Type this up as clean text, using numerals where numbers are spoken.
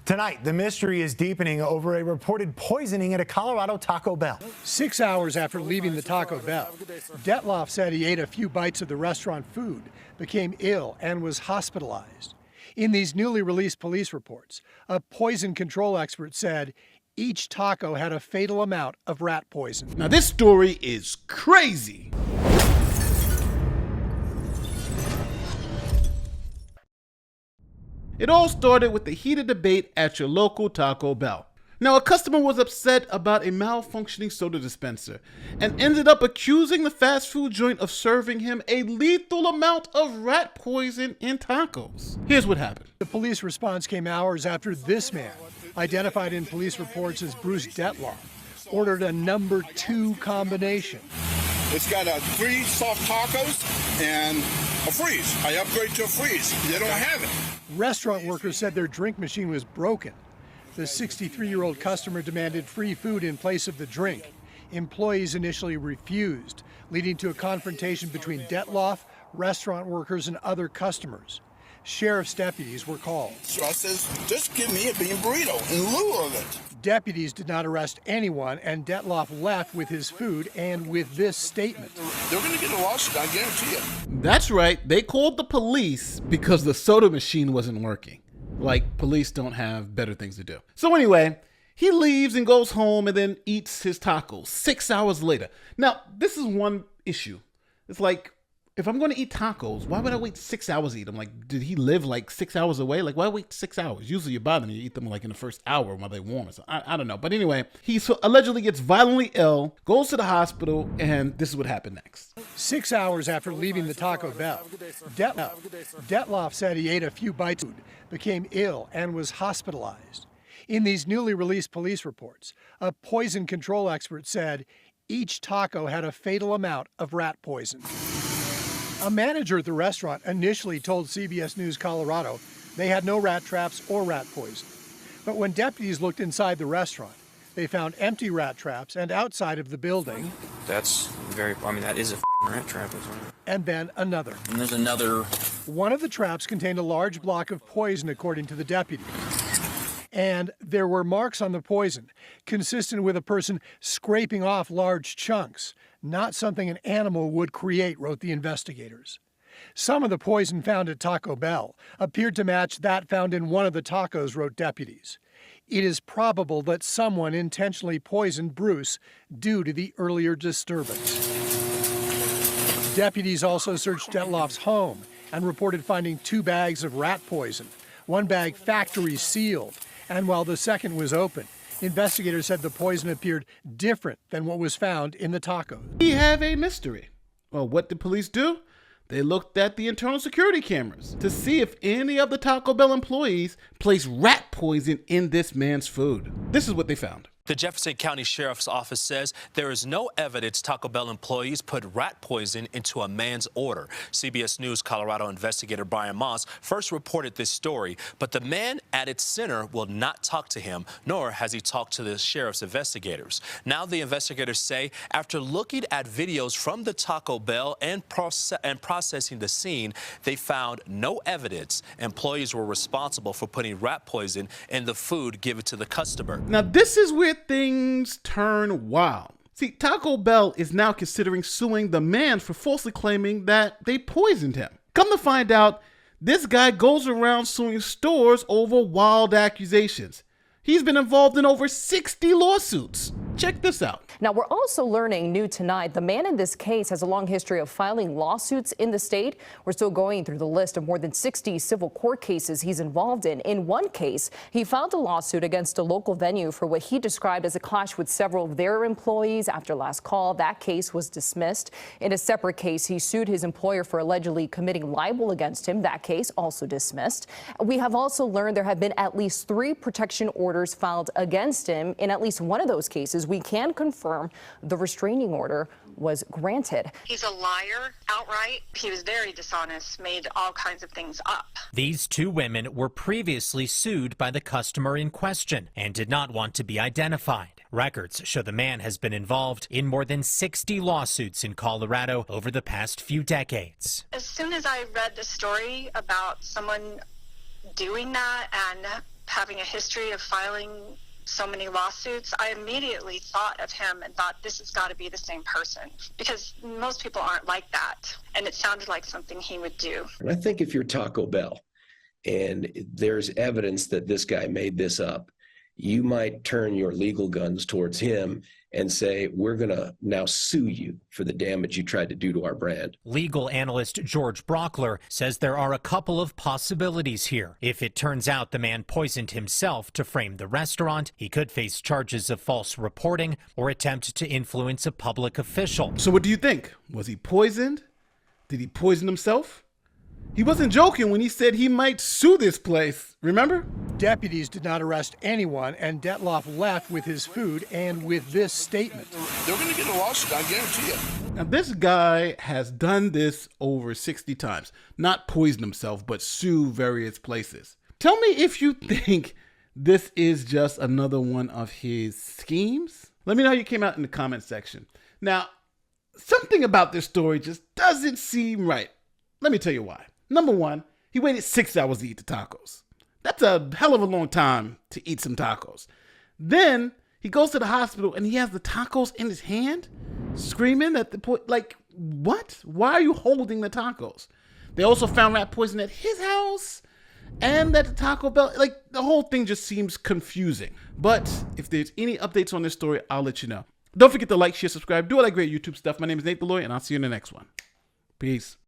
Tonight, the mystery is deepening over a reported poisoning at a Colorado Taco Bell. 6 hours after leaving the Taco Bell, Detloff said he ate a few bites of the restaurant food, became ill, and was hospitalized. In these newly released police reports, a poison control expert said each taco had a fatal amount of rat poison. Now this story is crazy. It all started with the heated debate at your local Taco Bell. Now, a customer was upset about a malfunctioning soda dispenser and ended up accusing the fast food joint of serving him a lethal amount of rat poison in tacos. Here's what happened. The police response came hours after this man, identified in police reports as Bruce Detloff, ordered a number 2 combination. It's got 3 soft tacos and a freeze. I upgrade to a freeze. They don't have it. Restaurant workers said their drink machine was broken. The 63-year-old customer demanded free food in place of the drink. Employees initially refused, leading to a confrontation between Detloff, restaurant workers, and other customers. Sheriff's deputies were called. So I says, just give me a bean burrito in lieu of it. Deputies did not arrest anyone, and Detloff left with his food and with this statement. They're going to get a lawsuit, I guarantee it. That's right, they called the police because the soda machine wasn't working. Like, police don't have better things to do. So anyway, he leaves and goes home and then eats his tacos 6 hours later. Now, this is one issue. It's like, if I'm going to eat tacos, why would I wait 6 hours to eat them? Like, did he live like 6 hours away? Like, why wait 6 hours? Usually you buy them and you eat them like in the first hour while they're warm or something. I don't know. But anyway, he allegedly gets violently ill, goes to the hospital, and this is what happened next. 6 hours after leaving the Taco Bell, Detloff said he ate a few bites of food, became ill, and was hospitalized. In these newly released police reports, a poison control expert said each taco had a fatal amount of rat poison. A manager at the restaurant initially told CBS News Colorado they had no rat traps or rat poison. But when deputies looked inside the restaurant, they found empty rat traps, and outside of the building, that is a rat trap, isn't it? And then another. And there's another. One of the traps contained a large block of poison, according to the deputy. And there were marks on the poison, consistent with a person scraping off large chunks, not something an animal would create, wrote the investigators. Some of the poison found at Taco Bell appeared to match that found in one of the tacos, wrote deputies. It is probable that someone intentionally poisoned Bruce due to the earlier disturbance. Deputies also searched Detloff's home and reported finding 2 bags of rat poison, one bag factory sealed, and while the second was open, investigators said the poison appeared different than what was found in the tacos. We have a mystery. Well, what did police do? They looked at the internal security cameras to see if any of the Taco Bell employees placed rat poison in this man's food. This is what they found. The Jefferson County Sheriff's Office says there is no evidence Taco Bell employees put rat poison into a man's order. CBS News Colorado investigator Brian Moss first reported this story, but the man at its center will not talk to him, nor has he talked to the sheriff's investigators. Now the investigators say after looking at videos from the Taco Bell and processing the scene, they found no evidence employees were responsible for putting rat poison in the food given to the customer. Now this is where things turn wild. See, Taco Bell is now considering suing the man for falsely claiming that they poisoned him. Come to find out, this guy goes around suing stores over wild accusations. He's been involved in over 60 lawsuits. Check this out. Now, we're also learning new tonight, the man in this case has a long history of filing lawsuits in the state. We're still going through the list of more than 60 civil court cases he's involved in. In one case, he filed a lawsuit against a local venue for what he described as a clash with several of their employees after last call. That case was dismissed. In a separate case, he sued his employer for allegedly committing libel against him. That case also dismissed. We have also learned there have been at least 3 protection orders filed against him. In at least one of those cases, we can confirm the restraining order was granted. He's a liar outright. He was very dishonest, made all kinds of things up. These 2 women were previously sued by the customer in question and did not want to be identified. Records show the man has been involved in more than 60 lawsuits in Colorado over the past few decades. As soon as I read the story about someone doing that and having a history of filing so many lawsuits, I immediately thought of him and thought, this has got to be the same person, because most people aren't like that. And it sounded like something he would do. And I think if you're Taco Bell and there's evidence that this guy made this up, you might turn your legal guns towards him and say, we're going to now sue you for the damage you tried to do to our brand. Legal analyst George Brockler says there are a couple of possibilities here. If it turns out the man poisoned himself to frame the restaurant, he could face charges of false reporting or attempt to influence a public official. So what do you think? Was he poisoned? Did he poison himself? He wasn't joking when he said he might sue this place, remember? Deputies did not arrest anyone, and Detloff left with his food and with this statement. They're going to get a lawsuit, I guarantee you. Now, this guy has done this over 60 times. Not poison himself, but sue various places. Tell me if you think this is just another one of his schemes. Let me know how you came out in the comment section. Now, something about this story just doesn't seem right. Let me tell you why. Number one, he waited 6 hours to eat the tacos. That's a hell of a long time to eat some tacos. Then he goes to the hospital and he has the tacos in his hand, screaming at the point, like, what? Why are you holding the tacos? They also found rat poison at his house and at the Taco Bell. Like, the whole thing just seems confusing. But if there's any updates on this story, I'll let you know. Don't forget to like, share, subscribe, do all that great YouTube stuff. My name is Nate the Lawyer, and I'll see you in the next one. Peace.